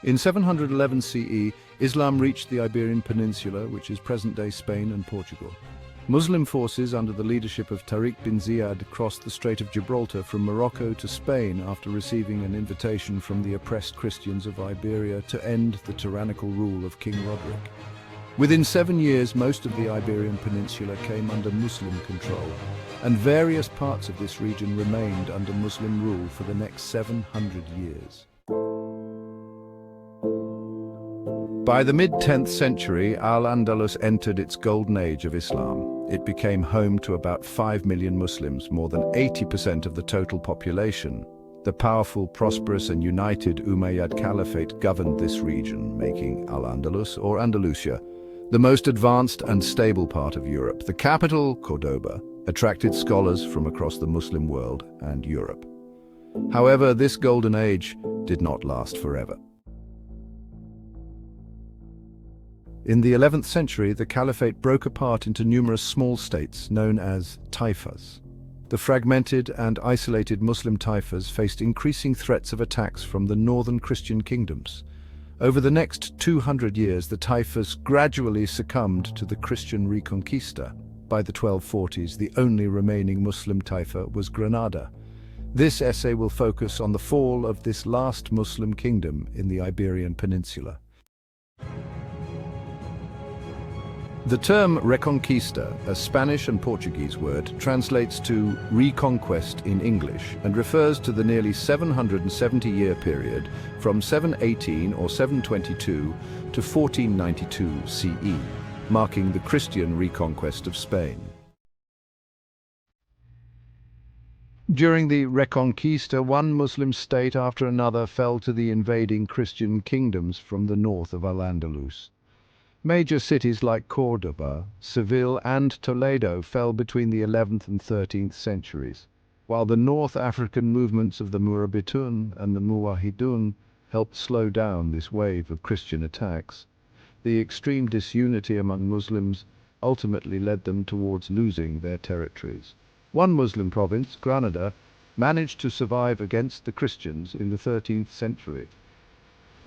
In 711 CE, Islam reached the Iberian Peninsula, which is present-day Spain and Portugal. Muslim forces under the leadership of Tariq bin Ziyad crossed the Strait of Gibraltar from Morocco to Spain after receiving an invitation from the oppressed Christians of Iberia to end the tyrannical rule of King Roderick. Within 7 years, most of the Iberian Peninsula came under Muslim control, and various parts of this region remained under Muslim rule for the next 700 years. By the mid-10th century, Al-Andalus entered its golden age of Islam. It became home to about 5 million Muslims, more than 80% of the total population. The powerful, prosperous and united Umayyad Caliphate governed this region, making Al-Andalus, or Andalusia, the most advanced and stable part of Europe. The capital, Cordoba, attracted scholars from across the Muslim world and Europe. However, this golden age did not last forever. In the 11th century, the Caliphate broke apart into numerous small states known as taifas. The fragmented and isolated Muslim taifas faced increasing threats of attacks from the northern Christian kingdoms. Over the next 200 years, the taifas gradually succumbed to the Christian Reconquista. By the 1240s, the only remaining Muslim taifa was Granada. This essay will focus on the fall of this last Muslim kingdom in the Iberian Peninsula. The term Reconquista, a Spanish and Portuguese word, translates to reconquest in English and refers to the nearly 770-year period from 718 or 722 to 1492 CE, marking the Christian reconquest of Spain. During the Reconquista, one Muslim state after another fell to the invading Christian kingdoms from the north of Al-Andalus. Major cities like Cordoba, Seville and Toledo fell between the 11th and 13th centuries, while the North African movements of the Murabitun and the Muwahidun helped slow down this wave of Christian attacks. The extreme disunity among Muslims ultimately led them towards losing their territories. One Muslim province, Granada, managed to survive against the Christians in the 13th century.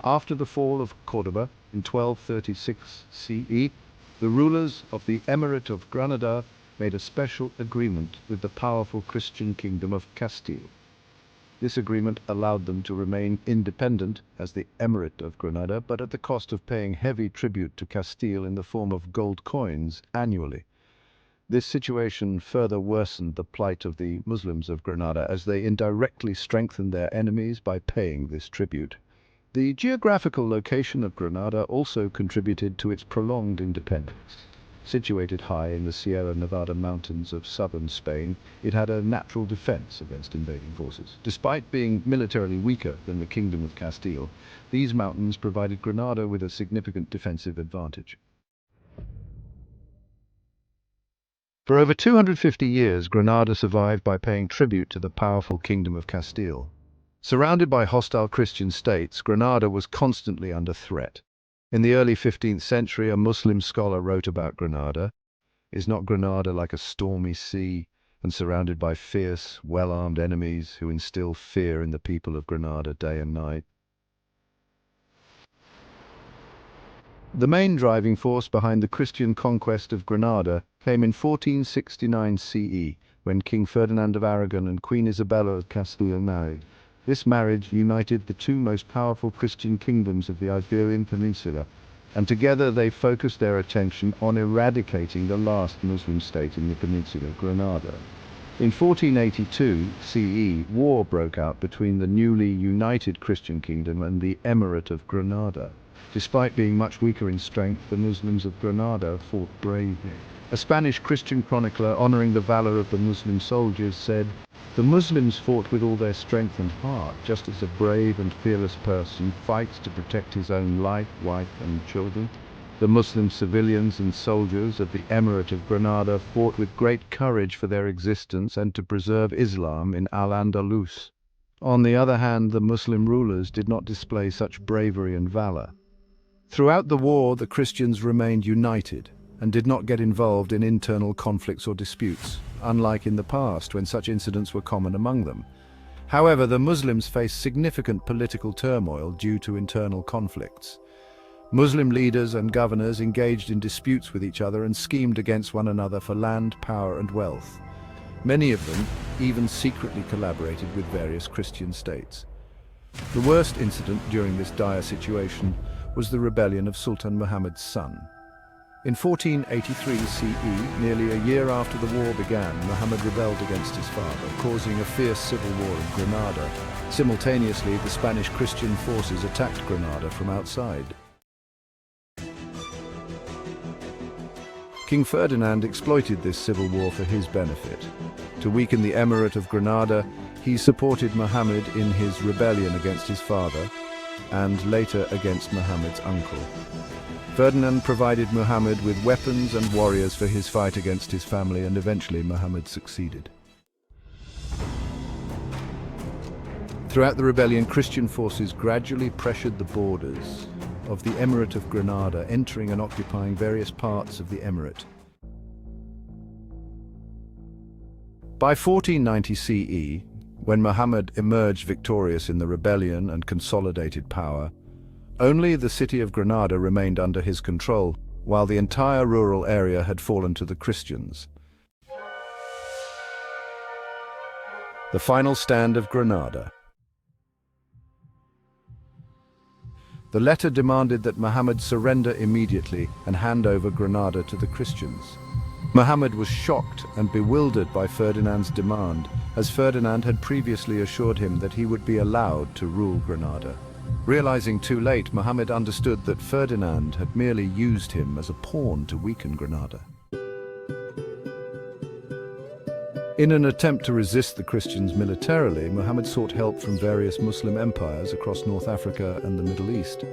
After the fall of Cordoba in 1236 CE, the rulers of the Emirate of Granada made a special agreement with the powerful Christian kingdom of Castile. This agreement allowed them to remain independent as the Emirate of Granada, but at the cost of paying heavy tribute to Castile in the form of gold coins annually. This situation further worsened the plight of the Muslims of Granada as they indirectly strengthened their enemies by paying this tribute. The geographical location of Granada also contributed to its prolonged independence. Situated high in the Sierra Nevada mountains of southern Spain, it had a natural defense against invading forces. Despite being militarily weaker than the Kingdom of Castile, these mountains provided Granada with a significant defensive advantage. For over 250 years, Granada survived by paying tribute to the powerful Kingdom of Castile. Surrounded by hostile Christian states, Granada was constantly under threat. In the early 15th century, a Muslim scholar wrote about Granada. Is not Granada like a stormy sea, and surrounded by fierce, well-armed enemies who instill fear in the people of Granada day and night? The main driving force behind the Christian conquest of Granada came in 1469 CE, when King Ferdinand of Aragon and Queen Isabella of Castile married. This marriage united the two most powerful Christian kingdoms of the Iberian Peninsula, and together they focused their attention on eradicating the last Muslim state in the peninsula, Granada. In 1482 CE, war broke out between the newly united Christian kingdom and the Emirate of Granada. Despite being much weaker in strength, the Muslims of Granada fought bravely. A Spanish Christian chronicler honoring the valor of the Muslim soldiers said, "The Muslims fought with all their strength and heart, just as a brave and fearless person fights to protect his own life, wife and children. The Muslim civilians and soldiers of the Emirate of Granada fought with great courage for their existence and to preserve Islam in Al-Andalus. On the other hand, the Muslim rulers did not display such bravery and valor. Throughout the war, the Christians remained united and did not get involved in internal conflicts or disputes, unlike in the past when such incidents were common among them. However, the Muslims faced significant political turmoil due to internal conflicts. Muslim leaders and governors engaged in disputes with each other and schemed against one another for land, power, and wealth. Many of them even secretly collaborated with various Christian states. The worst incident during this dire situation was the rebellion of Sultan Muhammad's son. In 1483 CE, nearly a year after the war began, Muhammad rebelled against his father, causing a fierce civil war in Granada. Simultaneously, the Spanish Christian forces attacked Granada from outside. King Ferdinand exploited this civil war for his benefit. To weaken the Emirate of Granada, he supported Muhammad in his rebellion against his father, and later against Muhammad's uncle. Ferdinand provided Muhammad with weapons and warriors for his fight against his family, and eventually Muhammad succeeded. Throughout the rebellion, Christian forces gradually pressured the borders of the Emirate of Granada, entering and occupying various parts of the emirate. By 1490 CE, when Muhammad emerged victorious in the rebellion and consolidated power, only the city of Granada remained under his control, while the entire rural area had fallen to the Christians. The final stand of Granada. The letter demanded that Muhammad surrender immediately and hand over Granada to the Christians. Muhammad was shocked and bewildered by Ferdinand's demand, as Ferdinand had previously assured him that he would be allowed to rule Granada. Realizing too late, Muhammad understood that Ferdinand had merely used him as a pawn to weaken Granada. In an attempt to resist the Christians militarily, Muhammad sought help from various Muslim empires across North Africa and the Middle East.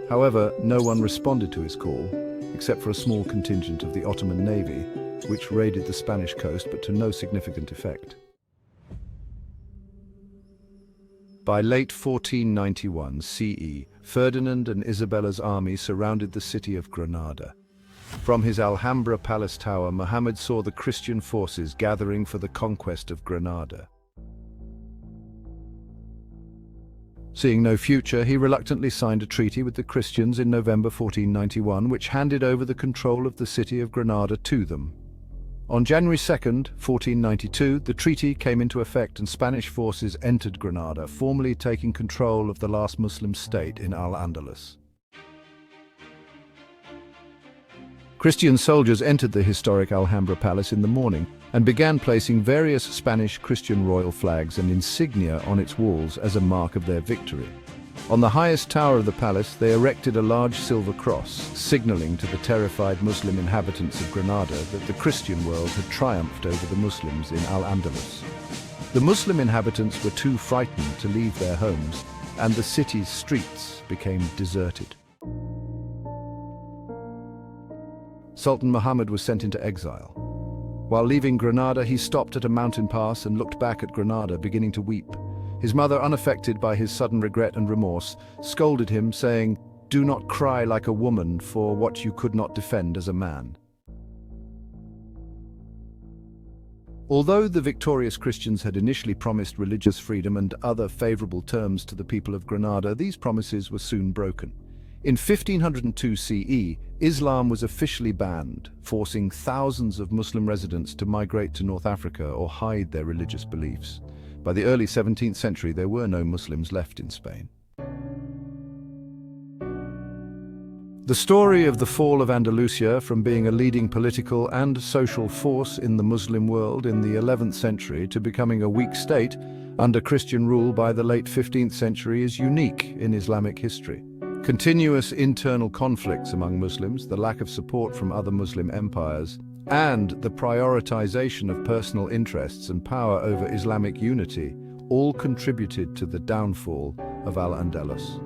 However, no one responded to his call, except for a small contingent of the Ottoman navy, which raided the Spanish coast, but to no significant effect. By late 1491 CE, Ferdinand and Isabella's army surrounded the city of Granada. From his Alhambra palace tower, Muhammad saw the Christian forces gathering for the conquest of Granada. Seeing no future, he reluctantly signed a treaty with the Christians in November 1491, which handed over the control of the city of Granada to them. On January 2nd, 1492, the treaty came into effect and Spanish forces entered Granada, formally taking control of the last Muslim state in Al-Andalus. Christian soldiers entered the historic Alhambra Palace in the morning and began placing various Spanish Christian royal flags and insignia on its walls as a mark of their victory. On the highest tower of the palace, they erected a large silver cross, signaling to the terrified Muslim inhabitants of Granada that the Christian world had triumphed over the Muslims in Al-Andalus. The Muslim inhabitants were too frightened to leave their homes, and the city's streets became deserted. Sultan Muhammad was sent into exile. While leaving Granada, he stopped at a mountain pass and looked back at Granada, beginning to weep. His mother, unaffected by his sudden regret and remorse, scolded him, saying, "Do not cry like a woman for what you could not defend as a man." Although the victorious Christians had initially promised religious freedom and other favorable terms to the people of Granada, these promises were soon broken. In 1502 CE, Islam was officially banned, forcing thousands of Muslim residents to migrate to North Africa or hide their religious beliefs. By the early 17th century, there were no Muslims left in Spain. The story of the fall of Andalusia, from being a leading political and social force in the Muslim world in the 11th century to becoming a weak state under Christian rule by the late 15th century, is unique in Islamic history. Continuous internal conflicts among Muslims, the lack of support from other Muslim empires, and the prioritization of personal interests and power over Islamic unity all contributed to the downfall of Al-Andalus.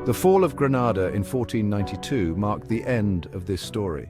The fall of Granada in 1492 marked the end of this story.